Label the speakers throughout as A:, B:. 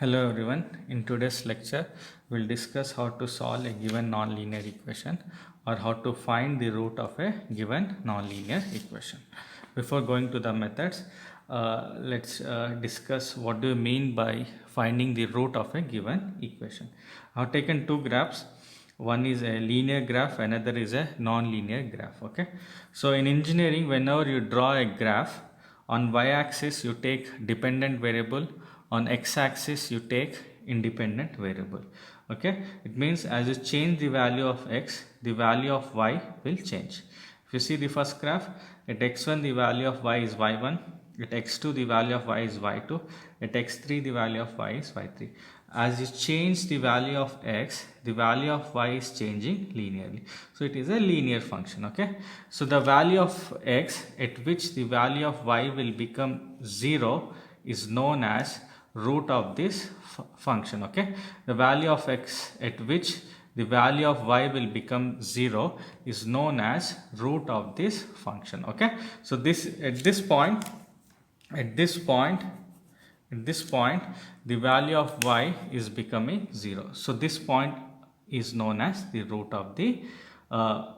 A: Hello everyone. In today's lecture, we'll discuss how to solve a given nonlinear equation or how to find the root of a given nonlinear equation. Before going to the methods, let's discuss what do you mean by finding the root of a given equation. I've taken two graphs. One is a linear graph, another is a non-linear graph. Okay. So in engineering, whenever you draw a graph, on y-axis you take dependent variable, on x-axis you take independent variable. Okay, it means as you change the value of x, the value of y will change. If you see the first graph, at x1 the value of y is y1, at x2 the value of y is y2, at x3 the value of y is y3. As you change the value of x, the value of y is changing linearly. So it is a linear function. Okay, so the value of x at which the value of y will become 0 is known as root of this function. Okay, the value of x at which the value of y will become 0 is known as root of this function. Okay, so this at this point at this point at this point the value of y is becoming 0, so this point is known as the root of the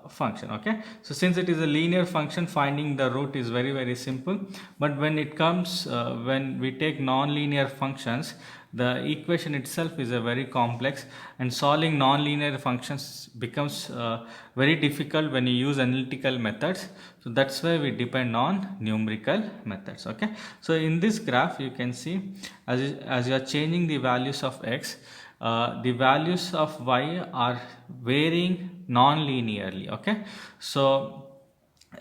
A: function. Okay, so since it is a linear function, finding the root is very simple. But when it comes when we take non-linear functions, the equation itself is a very complex, and solving non-linear functions becomes very difficult when you use analytical methods. So that's why we depend on numerical methods. Okay, so in this graph you can see, as you are changing the values of x, the values of y are varying non-linearly. Okay, so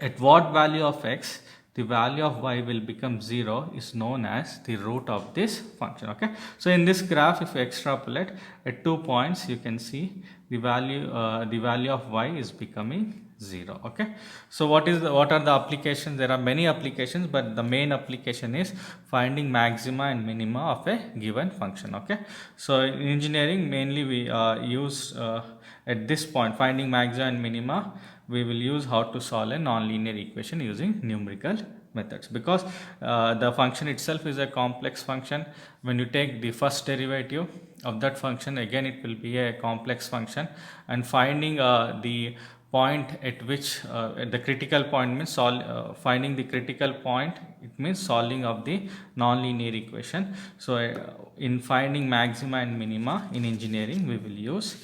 A: at what value of x the value of y will become 0 is known as the root of this function. Okay, so in this graph, if you extrapolate at 2 points, you can see the value of y is becoming 0. Okay, so what are the applications? There are many applications, but the main application is finding maxima and minima of a given function. Okay, so in engineering mainly we use at this point finding maxima and minima, we will use how to solve a nonlinear equation using numerical methods, because the function itself is a complex function. When you take the first derivative of that function, again it will be a complex function, and finding the point at which at the critical point means finding the critical point, it means solving of the nonlinear equation. So in finding maxima and minima in engineering, we will use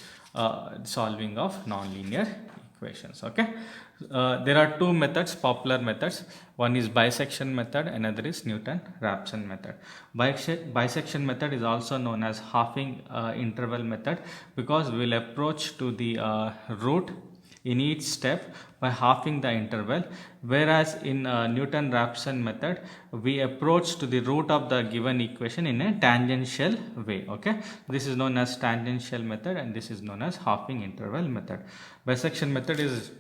A: solving of nonlinear equations. Okay, there are two methods, popular methods. One is bisection method, another is Newton-Raphson method. Bisection method is also known as halving interval method, because we will approach to the root in each step by halving the interval, whereas in Newton-Raphson method we approach to the root of the given equation in a tangential way. Okay, this is known as tangential method, and this is known as halving interval method. Bisection method is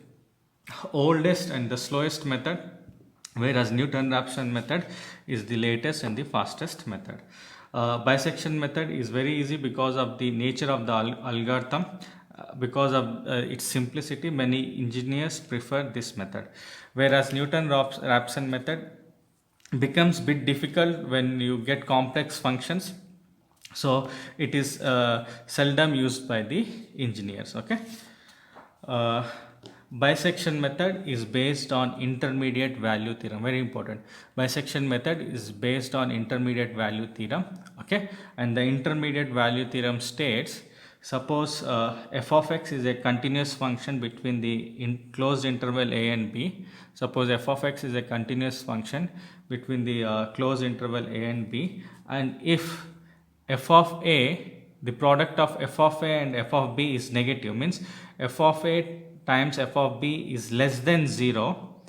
A: oldest and the slowest method, whereas Newton-Raphson method is the latest and the fastest method. Bisection method is very easy because of the nature of the algorithm. Because of its simplicity, many engineers prefer this method, whereas Newton-Raphson method becomes bit difficult when you get complex functions, so it is seldom used by the engineers. Okay, uh, bisection method is based on intermediate value theorem. Very important, bisection method is based on intermediate value theorem. Okay, and the intermediate value theorem states, suppose f of x is a continuous function between the closed interval a and b. Suppose f of x is a continuous function between the closed interval a and b, and if f of a, the product of f of a and f of b is negative, means f of a times f of b is less than 0,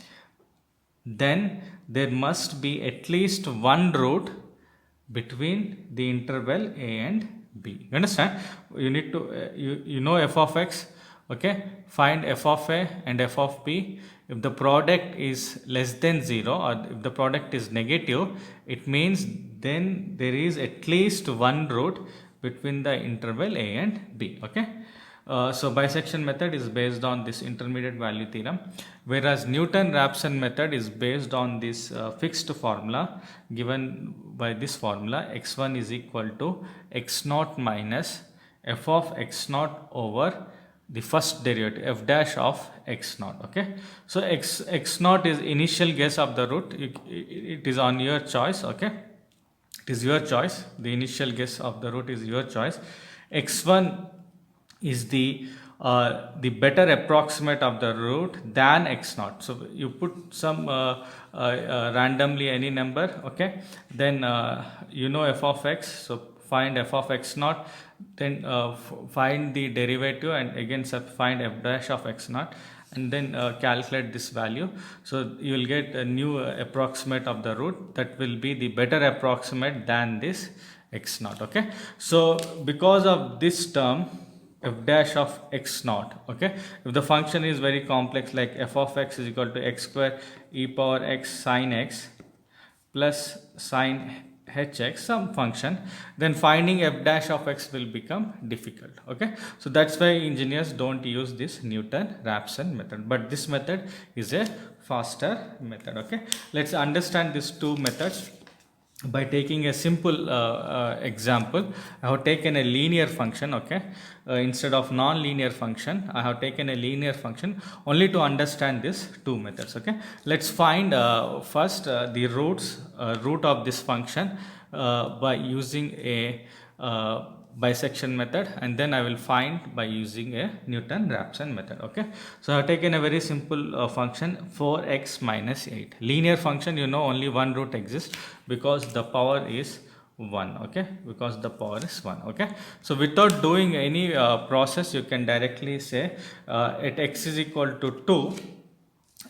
A: then there must be at least one root between the interval a and b. You understand? You need to you know f of x. Okay, find f of a and f of b. If the product is less than 0 or if the product is negative, it means then there is at least one root between the interval a and b. Okay, So bisection method is based on this intermediate value theorem, whereas Newton-Raphson method is based on this fixed formula given by this formula: x1 is equal to x naught minus f of x naught over the first derivative f dash of x naught. Okay, so x naught is initial guess of the root. It is on your choice. Okay, it is your choice. The initial guess of the root is your choice. X1 is the better approximate of the root than x naught. So you put some randomly any number. Okay, then you know f of x, so find f of x naught, then find the derivative and again find f dash of x naught, and then calculate this value. So you will get a new approximate of the root that will be the better approximate than this x naught. Okay, so because of this term f dash of x naught, okay, if the function is very complex, like f of x is equal to x square e power x sine x plus sine hx, some function, then finding f dash of x will become difficult. Okay, so that's why engineers don't use this Newton-Raphson method, but this method is a faster method. Okay, let's understand these two methods by taking a simple example. I have taken a linear function. Okay, instead of non-linear function, I have taken a linear function only to understand these two methods. Okay, let's find first the root of this function by using a bisection method, and then I will find by using a Newton-Raphson method. Okay, so I have taken a very simple function 4x minus 8. Linear function, you know, only one root exists because the power is 1. Okay, because the power is 1. Okay, so without doing any process, you can directly say at x is equal to 2,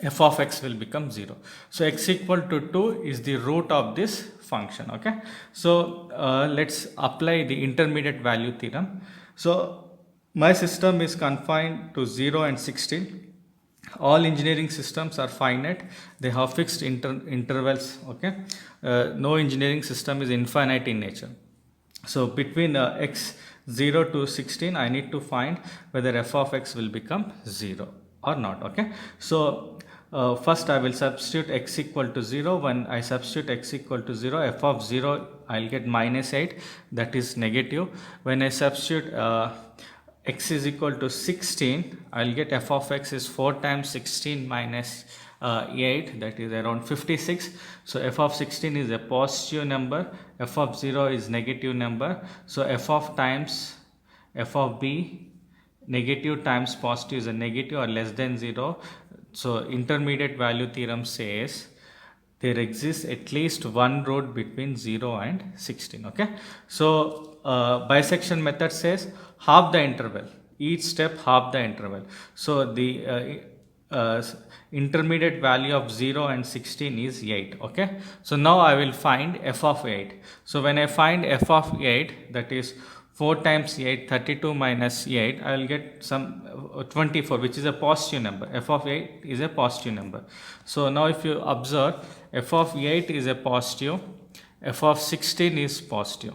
A: f of x will become 0. So x equal to 2 is the root of this function. Okay, so let's apply the intermediate value theorem. So my system is confined to 0 and 16. All engineering systems are finite, they have fixed intervals. Okay, no engineering system is infinite in nature. So between x 0 to 16, I need to find whether f of x will become 0 or not. Okay, so first I will substitute x equal to 0. When I substitute x equal to 0, f of 0 I'll get minus 8, that is negative. When I substitute x is equal to 16, I'll get f of x is 4 times 16 minus 8, that is around 56. So f of 16 is a positive number, f of 0 is negative number. So f of times f of b, negative times positive is a negative or less than 0. So intermediate value theorem says there exists at least one root between 0 and 16. Okay, so bisection method says half the interval, each step half the interval. So the intermediate value of 0 and 16 is 8. Okay, so now I will find f of 8. So when I find f of 8, that is 4 times 8, 32 minus 8, I will get some 24, which is a positive number. F of 8 is a positive number. So now if you observe, f of 8 is a positive, f of 16 is positive,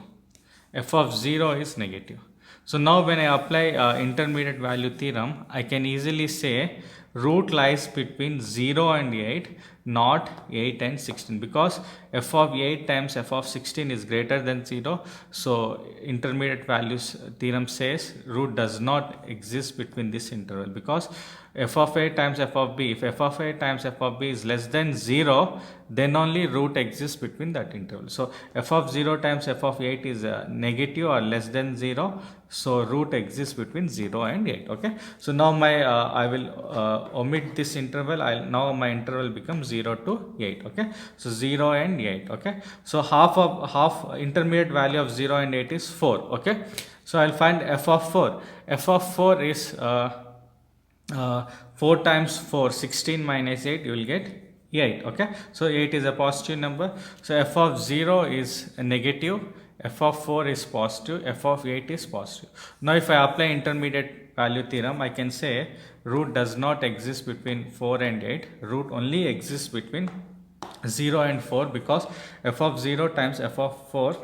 A: f of 0 is negative. So now when I apply intermediate value theorem, I can easily say root lies between 0 and 8, not 8 and 16, because f of 8 times f of 16 is greater than 0. So intermediate values theorem says root does not exist between this interval, because f of 8 times f of b, if f of 8 times f of b is less than 0, then only root exists between that interval. So f of 0 times f of 8 is negative or less than 0, so root exists between 0 and 8. Okay, so now my I will omit this interval. Now my interval becomes 0 to 8. Okay, so 0 and 8. Okay, so half intermediate value of 0 and 8 is 4. Okay, so I'll find f of 4. F of 4 is 4 times 4, 16 minus 8, you will get 8. Okay, so 8 is a positive number. So f of 0 is a negative, f of 4 is positive, f of 8 is positive. Now if I apply intermediate value theorem, I can say root does not exist between 4 and 8. Root only exists between 0 and 4, because f of 0 times f of 4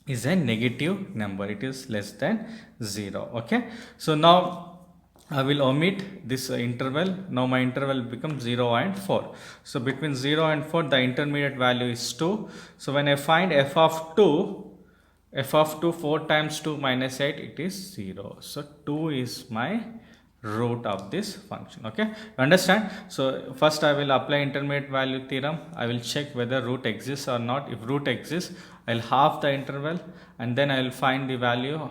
A: is a negative number, it is less than 0. Okay, so now I will omit this interval. Now my interval becomes 0 and 4. So between 0 and 4 the intermediate value is 2. So when I find f of 2 4 times 2 minus 8, it is 0. So 2 is my root of this function. Okay, you understand? So first I will apply intermediate value theorem. I will check whether root exists or not. If root exists, I will halve the interval and then I will find the value.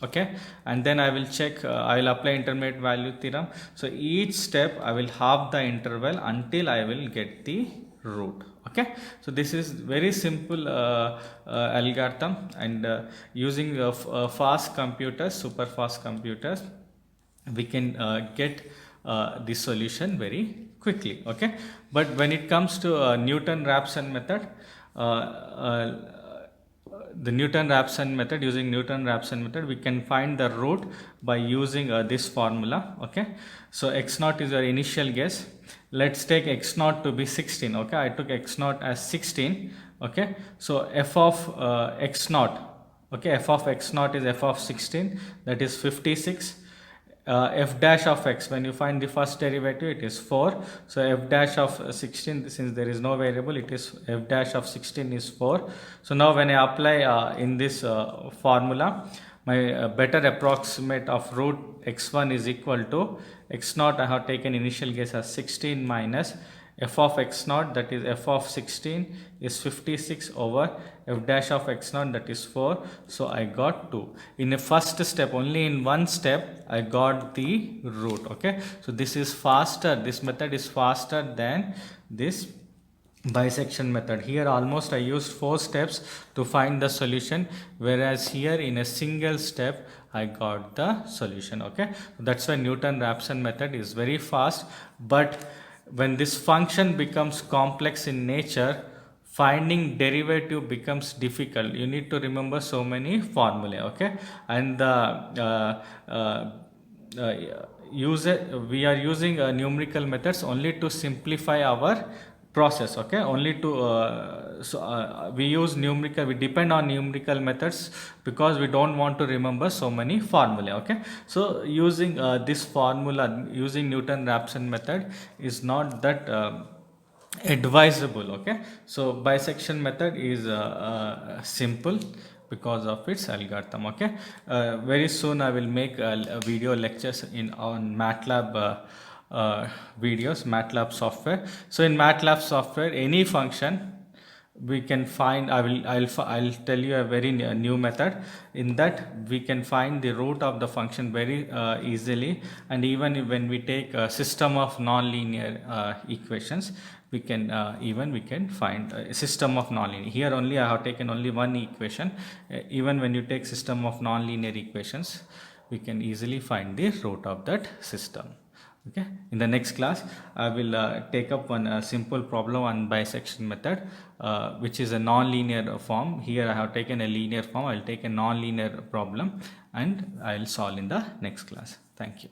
A: Okay, and then I will check, I will apply intermediate value theorem. So each step I will halve the interval until I will get the root. Okay, so this is very simple algorithm, and using fast computers, super fast computers, we can get the solution very quickly. Okay, but when it comes to Newton-Raphson method, the Newton-Raphson method, using Newton-Raphson method, we can find the root by using this formula. Okay, so x naught is your initial guess. Let's take x naught to be 16. Okay, I took x naught as 16. Okay, so f of x naught, okay, f of x naught is f of 16, that is 56. F dash of x, when you find the first derivative, it is 4. So f dash of 16, since there is no variable, it is f dash of 16 is 4. So now when I apply in this formula, my better approximate of root x1 is equal to x naught. I have taken initial guess as 16 minus f of x naught, that is f of 16 is 56 over f dash of x naught, that is 4. So I got 2. In the first step, only in one step, I got the root. Okay, so this is faster. This method is faster than this bisection method. Here almost I used 4 steps to find the solution, whereas here in a single step I got the solution. Okay, that's why Newton-Raphson method is very fast. But when this function becomes complex in nature, finding derivative becomes difficult. You need to remember so many formulae. Okay, and the we are using numerical methods only to simplify our process. Okay, only to we use numerical, we depend on numerical methods because we don't want to remember so many formulae. Okay, so using this formula, using Newton-Raphson method is not that advisable. Okay, so bisection method is simple because of its algorithm. Okay, very soon I will make video lectures on MATLAB videos, MATLAB software. So in MATLAB software, any function we can find, I'll tell you a very new method. In that we can find the root of the function very easily, and even when we take a system of nonlinear equations, we can find a system of nonlinear. Here only I have taken only one equation. Even when you take system of nonlinear equations, we can easily find the root of that system. Okay, in the next class I will take up one simple problem on bisection method, which is a non-linear form. Here I have taken a linear form. I will take a non-linear problem and I will solve in the next class. Thank you.